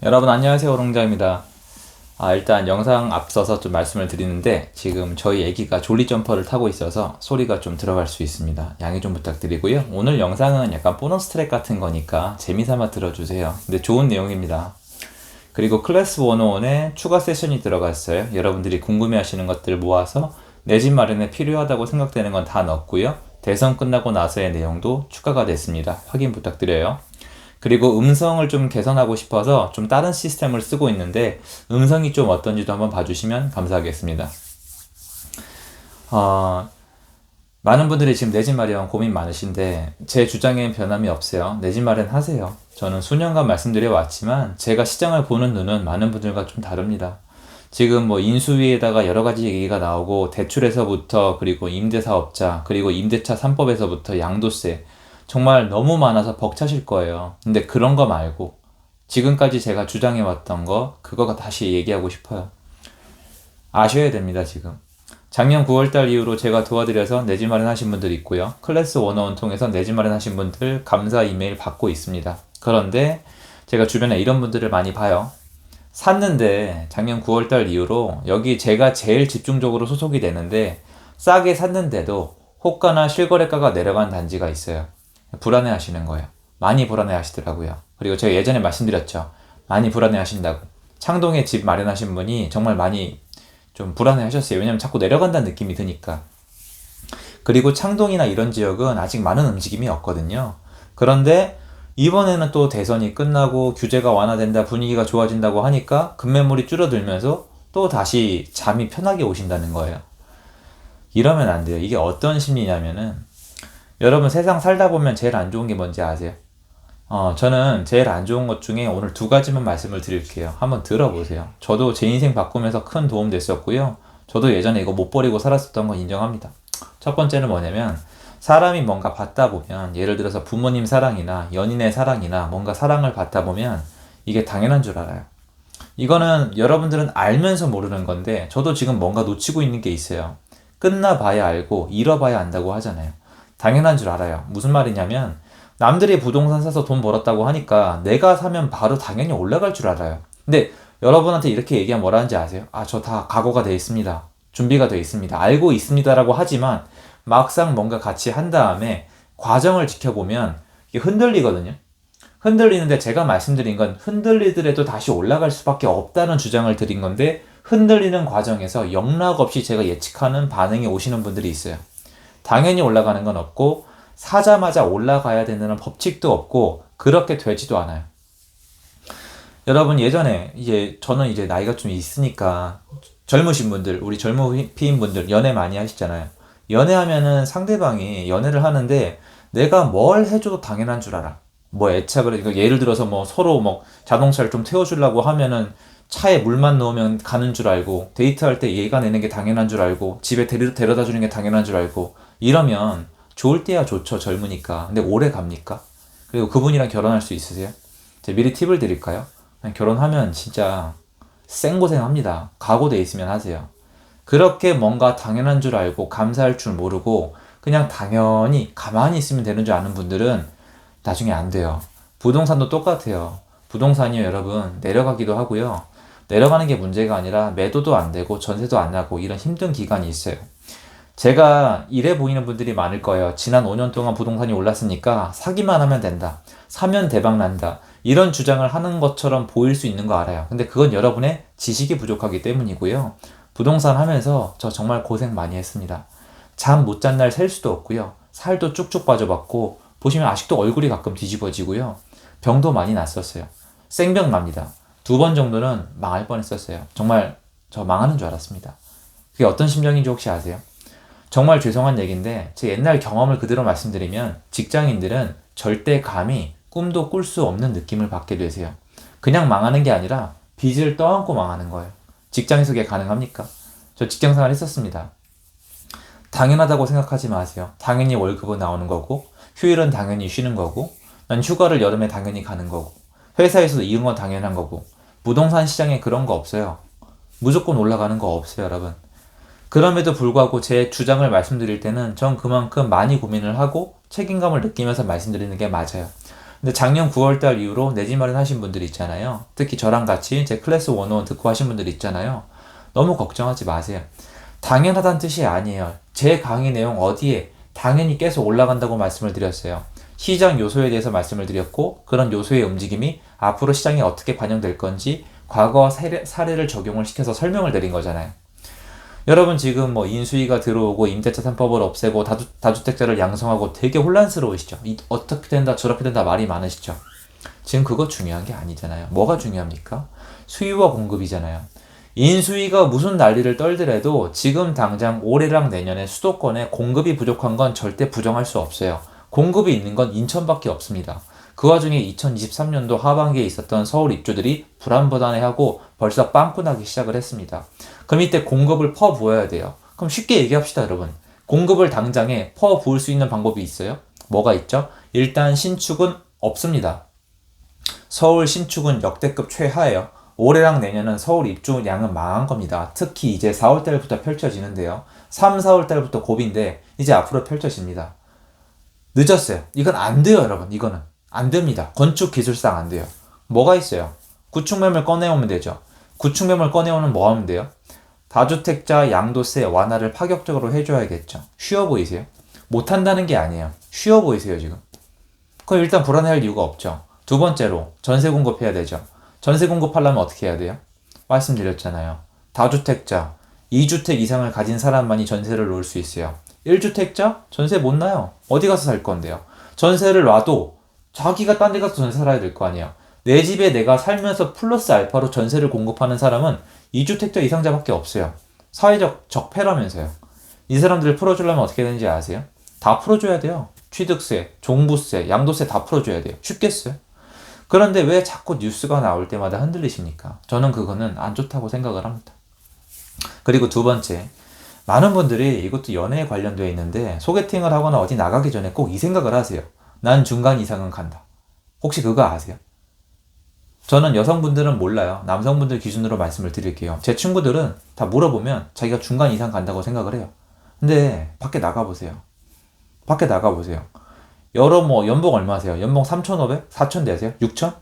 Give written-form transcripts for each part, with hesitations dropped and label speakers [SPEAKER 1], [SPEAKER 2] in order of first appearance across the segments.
[SPEAKER 1] 여러분 안녕하세요. 오롱자입니다. 일단 영상 앞서서 좀 말씀을 드리는데 지금 저희 애기가 졸리 점퍼를 타고 있어서 소리가 좀 들어갈 수 있습니다. 양해 좀 부탁드리고요. 오늘 영상은 약간 보너스 트랙 같은 거니까 재미삼아 들어주세요. 근데 좋은 내용입니다. 그리고 클래스 101에 추가 세션이 들어갔어요. 여러분들이 궁금해하시는 것들 모아서 내 집 마련에 필요하다고 생각되는 건 다 넣었고요. 대선 끝나고 나서의 내용도 추가가 됐습니다. 확인 부탁드려요. 그리고 음성을 좀 개선하고 싶어서 좀 다른 시스템을 쓰고 있는데 음성이 좀 어떤지도 한번 봐주시면 감사하겠습니다. 어, 많은 분들이 지금 내 집 마련 고민 많으신데 제 주장엔 변함이 없어요. 내 집 마련 하세요. 저는 수년간 말씀드려 왔지만 제가 시장을 보는 눈은 많은 분들과 좀 다릅니다. 지금 뭐 인수위에다가 여러 가지 얘기가 나오고 대출에서부터 그리고 임대사업자 그리고 임대차 3법에서부터 양도세 정말 너무 많아서 벅차실 거예요. 근데 그런 거 말고 지금까지 제가 주장해왔던 거 그거가 다시 얘기하고 싶어요. 아셔야 됩니다, 지금. 작년 9월달 이후로 제가 도와드려서 내 집 마련하신 분들 있고요. 클래스 101 통해서 내 집 마련하신 분들 감사 이메일 받고 있습니다. 그런데 제가 주변에 이런 분들을 많이 봐요. 샀는데 작년 9월달 이후로 여기 제가 제일 집중적으로 소속이 되는데 싸게 샀는데도 호가나 실거래가가 내려간 단지가 있어요. 불안해 하시는 거예요. 많이 불안해 하시더라고요. 그리고 제가 예전에 말씀드렸죠. 많이 불안해 하신다고. 창동에 집 마련하신 분이 정말 많이 좀 불안해 하셨어요. 왜냐면 자꾸 내려간다는 느낌이 드니까. 그리고 창동이나 이런 지역은 아직 많은 움직임이 없거든요. 그런데 이번에는 또 대선이 끝나고 규제가 완화된다, 분위기가 좋아진다고 하니까 급매물이 줄어들면서 또 다시 잠이 편하게 오신다는 거예요. 이러면 안 돼요. 이게 어떤 심리냐면은 여러분 세상 살다 보면 제일 안 좋은 게 뭔지 아세요? 저는 제일 안 좋은 것 중에 오늘 두 가지만 말씀을 드릴게요. 한번 들어보세요. 저도 제 인생 바꾸면서 큰 도움 됐었고요. 저도 예전에 이거 못 버리고 살았었던 건 인정합니다. 첫 번째는 뭐냐면 사람이 뭔가 받다 보면 예를 들어서 부모님 사랑이나 연인의 사랑이나 뭔가 사랑을 받다 보면 이게 당연한 줄 알아요. 이거는 여러분들은 알면서 모르는 건데 저도 지금 뭔가 놓치고 있는 게 있어요. 끝나봐야 알고 잃어봐야 안다고 하잖아요. 당연한 줄 알아요. 무슨 말이냐면 남들이 부동산 사서 돈 벌었다고 하니까 내가 사면 바로 당연히 올라갈 줄 알아요. 근데 여러분한테 이렇게 얘기하면 뭐라 하는지 아세요? 저 다 각오가 돼 있습니다. 준비가 돼 있습니다. 알고 있습니다라고 하지만 막상 뭔가 같이 한 다음에 과정을 지켜보면 이게 흔들리거든요. 흔들리는데 제가 말씀드린 건 흔들리더라도 다시 올라갈 수밖에 없다는 주장을 드린 건데 흔들리는 과정에서 영락 없이 제가 예측하는 반응이 오시는 분들이 있어요. 당연히 올라가는 건 없고 사자마자 올라가야 되는 법칙도 없고 그렇게 되지도 않아요. 여러분 예전에 저는 이제 나이가 좀 있으니까 젊으신 분들 우리 젊은 피인분들 연애 많이 하시잖아요. 연애하면은 상대방이 연애를 하는데 내가 뭘 해줘도 당연한 줄 알아. 뭐 애착을 그러니까 예를 들어서 뭐 서로 뭐 자동차를 좀 태워주려고 하면은 차에 물만 넣으면 가는 줄 알고 데이트할 때 얘가 내는 게 당연한 줄 알고 집에 데려다 주는 게 당연한 줄 알고 이러면 좋을 때야 좋죠. 젊으니까. 근데 오래 갑니까? 그리고 그분이랑 결혼할 수 있으세요? 제가 미리 팁을 드릴까요? 결혼하면 진짜 생고생합니다. 각오돼 있으면 하세요. 그렇게 뭔가 당연한 줄 알고 감사할 줄 모르고 그냥 당연히 가만히 있으면 되는 줄 아는 분들은 나중에 안 돼요. 부동산도 똑같아요. 부동산이요 여러분 내려가기도 하고요. 내려가는 게 문제가 아니라 매도도 안 되고 전세도 안 나고 이런 힘든 기간이 있어요. 제가 이래 보이는 분들이 많을 거예요. 지난 5년 동안 부동산이 올랐으니까 사기만 하면 된다. 사면 대박 난다. 이런 주장을 하는 것처럼 보일 수 있는 거 알아요. 근데 그건 여러분의 지식이 부족하기 때문이고요. 부동산 하면서 저 정말 고생 많이 했습니다. 잠 못 잔 날 셀 수도 없고요. 살도 쭉쭉 빠져봤고 보시면 아직도 얼굴이 가끔 뒤집어지고요. 병도 많이 났었어요. 생병 납니다. 2번 정도는 망할 뻔했었어요. 정말 저 망하는 줄 알았습니다. 그게 어떤 심정인지 혹시 아세요? 정말 죄송한 얘기인데 제 옛날 경험을 그대로 말씀드리면 직장인들은 절대 감히 꿈도 꿀 수 없는 느낌을 받게 되세요. 그냥 망하는 게 아니라 빚을 떠안고 망하는 거예요. 직장에서 그게 가능합니까? 저 직장생활 했었습니다. 당연하다고 생각하지 마세요. 당연히 월급은 나오는 거고 휴일은 당연히 쉬는 거고 난 휴가를 여름에 당연히 가는 거고 회사에서도 이런 건 당연한 거고 부동산 시장에 그런 거 없어요. 무조건 올라가는 거 없어요 여러분. 그럼에도 불구하고 제 주장을 말씀드릴 때는 전 그만큼 많이 고민을 하고 책임감을 느끼면서 말씀드리는 게 맞아요. 근데 작년 9월달 이후로 내 집 마련하신 분들이 있잖아요. 특히 저랑 같이 제 클래스 101 듣고 하신 분들이 있잖아요. 너무 걱정하지 마세요. 당연하다는 뜻이 아니에요. 제 강의 내용 어디에 당연히 계속 올라간다고 말씀을 드렸어요. 시장 요소에 대해서 말씀을 드렸고, 그런 요소의 움직임이 앞으로 시장에 어떻게 반영될 건지 과거 사례를 적용을 시켜서 설명을 드린 거잖아요. 여러분 지금 뭐 인수위가 들어오고 임대차 3법을 없애고 다주택자를 양성하고 되게 혼란스러우시죠? 어떻게 된다 저렇게 된다 말이 많으시죠? 지금 그거 중요한 게 아니잖아요. 뭐가 중요합니까? 수요와 공급이잖아요. 인수위가 무슨 난리를 떨더라도 지금 당장 올해랑 내년에 수도권에 공급이 부족한 건 절대 부정할 수 없어요. 공급이 있는 건 인천밖에 없습니다. 그 와중에 2023년도 하반기에 있었던 서울 입주들이 불안불안해하고 벌써 빵꾸 나기 시작을 했습니다. 그럼 이때 공급을 퍼부어야 돼요. 그럼 쉽게 얘기합시다, 여러분. 공급을 당장에 퍼부을 수 있는 방법이 있어요? 뭐가 있죠? 일단 신축은 없습니다. 서울 신축은 역대급 최하예요. 올해랑 내년은 서울 입주량은 망한 겁니다. 특히 이제 4월달부터 펼쳐지는데요. 3, 4월달부터 고비인데 이제 앞으로 펼쳐집니다. 늦었어요. 이건 안 돼요, 여러분. 이거는 안 됩니다. 건축 기술상 안 돼요. 뭐가 있어요? 구축매물 꺼내오면 되죠. 구축매물 꺼내오면 뭐 하면 돼요? 다주택자 양도세 완화를 파격적으로 해줘야겠죠. 쉬워 보이세요? 못한다는 게 아니에요. 쉬워 보이세요, 지금? 그럼 일단 불안해할 이유가 없죠. 두 번째로 전세 공급해야 되죠. 전세 공급하려면 어떻게 해야 돼요? 말씀드렸잖아요. 다주택자, 2주택 이상을 가진 사람만이 전세를 놓을 수 있어요. 1주택자? 전세 못 놔요. 어디 가서 살 건데요? 전세를 놔도 자기가 딴 데 가서 전세 살아야 될 거 아니에요. 내 집에 내가 살면서 플러스 알파로 전세를 공급하는 사람은 2주택자 이상자밖에 없어요. 사회적 적폐라면서요. 이 사람들을 풀어주려면 어떻게 되는지 아세요? 다 풀어줘야 돼요. 취득세, 종부세, 양도세 다 풀어줘야 돼요. 쉽겠어요? 그런데 왜 자꾸 뉴스가 나올 때마다 흔들리십니까? 저는 그거는 안 좋다고 생각을 합니다. 그리고 두 번째, 많은 분들이 이것도 연애에 관련되어 있는데 소개팅을 하거나 어디 나가기 전에 꼭 이 생각을 하세요. 난 중간 이상은 간다. 혹시 그거 아세요? 저는 여성분들은 몰라요. 남성분들 기준으로 말씀을 드릴게요. 제 친구들은 다 물어보면 자기가 중간 이상 간다고 생각을 해요. 근데 밖에 나가보세요. 밖에 나가보세요. 여러 연봉 얼마 하세요? 연봉 3,500? 4,000 되세요? 6,000?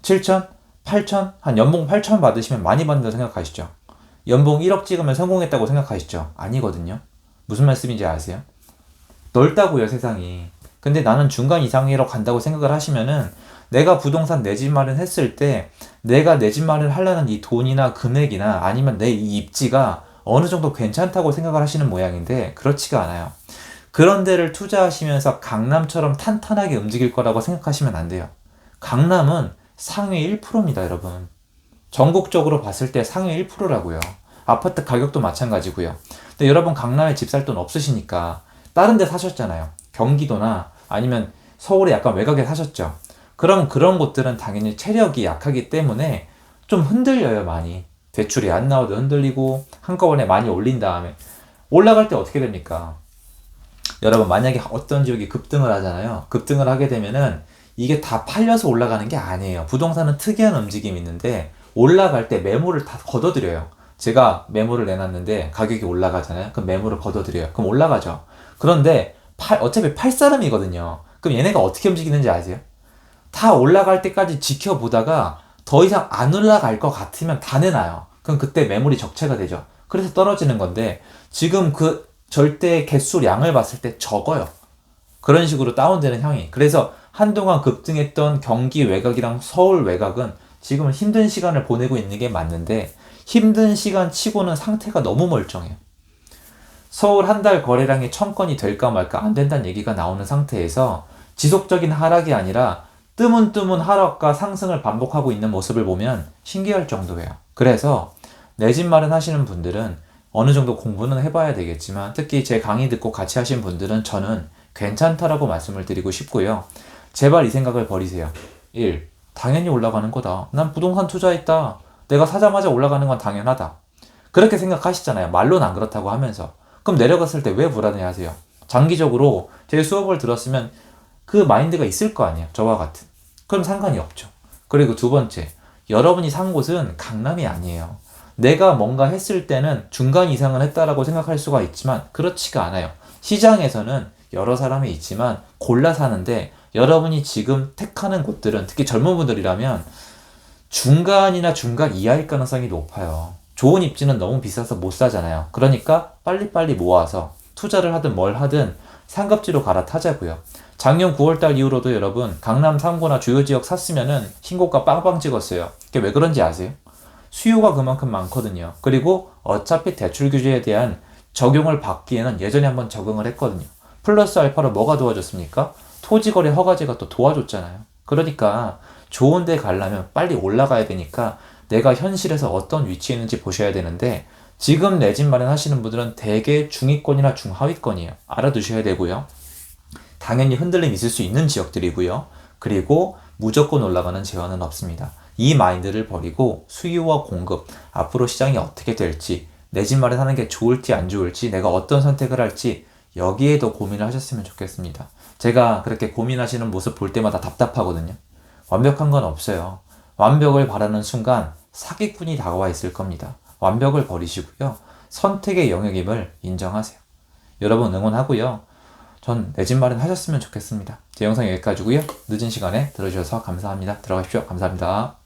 [SPEAKER 1] 7,000? 8,000? 한 연봉 8,000 받으시면 많이 받는다고 생각하시죠? 연봉 1억 찍으면 성공했다고 생각하시죠? 아니거든요. 무슨 말씀인지 아세요? 넓다고요, 세상이. 근데 나는 중간 이상으로 간다고 생각을 하시면은 내가 부동산 내 집 마련했을 때 내가 내 집 마련을 하려는 이 돈이나 금액이나 아니면 내 이 입지가 어느 정도 괜찮다고 생각을 하시는 모양인데 그렇지가 않아요. 그런 데를 투자하시면서 강남처럼 탄탄하게 움직일 거라고 생각하시면 안 돼요. 강남은 상위 1%입니다, 여러분. 전국적으로 봤을 때 상위 1%라고요. 아파트 가격도 마찬가지고요. 근데 여러분 강남에 집 살 돈 없으시니까 다른 데 사셨잖아요. 경기도나 아니면 서울에 약간 외곽에 사셨죠. 그럼 그런 곳들은 당연히 체력이 약하기 때문에 좀 흔들려요, 많이. 대출이 안 나오도 흔들리고 한꺼번에 많이 올린 다음에 올라갈 때 어떻게 됩니까? 여러분 만약에 어떤 지역이 급등을 하잖아요. 급등을 하게 되면은 이게 다 팔려서 올라가는 게 아니에요. 부동산은 특이한 움직임이 있는데 올라갈 때 매물을 다 걷어들여요. 제가 매물을 내놨는데 가격이 올라가잖아요. 그럼 매물을 걷어들여요. 그럼 올라가죠. 그런데 어차피 팔 사람이거든요. 그럼 얘네가 어떻게 움직이는지 아세요? 다 올라갈 때까지 지켜보다가 더 이상 안 올라갈 것 같으면 다 내놔요. 그럼 그때 매물이 적체가 되죠. 그래서 떨어지는 건데 지금 그 절대 개수량을 봤을 때 적어요. 그런 식으로 다운되는 향이. 그래서 한동안 급등했던 경기 외곽이랑 서울 외곽은 지금 힘든 시간을 보내고 있는 게 맞는데 힘든 시간 치고는 상태가 너무 멀쩡해요. 서울 한 달 거래량이 1,000건이 될까 말까 안 된다는 얘기가 나오는 상태에서 지속적인 하락이 아니라 뜨문뜨문 하락과 상승을 반복하고 있는 모습을 보면 신기할 정도예요. 그래서 내 집 마련하시는 분들은 어느 정도 공부는 해봐야 되겠지만 특히 제 강의 듣고 같이 하신 분들은 저는 괜찮다라고 말씀을 드리고 싶고요. 제발 이 생각을 버리세요. 1. 당연히 올라가는 거다. 난 부동산 투자했다. 내가 사자마자 올라가는 건 당연하다. 그렇게 생각하시잖아요. 말로는 안 그렇다고 하면서. 그럼 내려갔을 때 왜 불안해하세요? 장기적으로 제 수업을 들었으면 그 마인드가 있을 거 아니에요. 저와 같은. 그럼 상관이 없죠. 그리고 두 번째, 여러분이 산 곳은 강남이 아니에요. 내가 뭔가 했을 때는 중간 이상은 했다라고 생각할 수가 있지만 그렇지가 않아요. 시장에서는 여러 사람이 있지만 골라 사는데 여러분이 지금 택하는 곳들은 특히 젊은 분들이라면 중간이나 중간 이하일 가능성이 높아요. 좋은 입지는 너무 비싸서 못 사잖아요. 그러니까 빨리빨리 모아서 투자를 하든 뭘 하든 상급지로 갈아타자고요. 작년 9월달 이후로도 여러분 강남 3구나 주요 지역 샀으면은 신고가 빵빵 찍었어요. 그게 왜 그런지 아세요? 수요가 그만큼 많거든요. 그리고 어차피 대출 규제에 대한 적용을 받기에는 예전에 한번 적응을 했거든요. 플러스 알파로 뭐가 도와줬습니까? 토지거래 허가제가 또 도와줬잖아요. 그러니까 좋은 데 가려면 빨리 올라가야 되니까 내가 현실에서 어떤 위치에 있는지 보셔야 되는데 지금 내 집 마련하시는 분들은 대개 중위권이나 중하위권이에요. 알아두셔야 되고요. 당연히 흔들림 있을 수 있는 지역들이고요. 그리고 무조건 올라가는 제한은 없습니다. 이 마인드를 버리고 수요와 공급, 앞으로 시장이 어떻게 될지, 내 집 마련하는 게 좋을지 안 좋을지, 내가 어떤 선택을 할지 여기에 더 고민을 하셨으면 좋겠습니다. 제가 그렇게 고민하시는 모습 볼 때마다 답답하거든요. 완벽한 건 없어요. 완벽을 바라는 순간 사기꾼이 다가와 있을 겁니다. 완벽을 버리시고요. 선택의 영역임을 인정하세요. 여러분 응원하고요. 전 내 집 마련 하셨으면 좋겠습니다. 제 영상 여기까지고요. 늦은 시간에 들어주셔서 감사합니다. 들어가십시오. 감사합니다.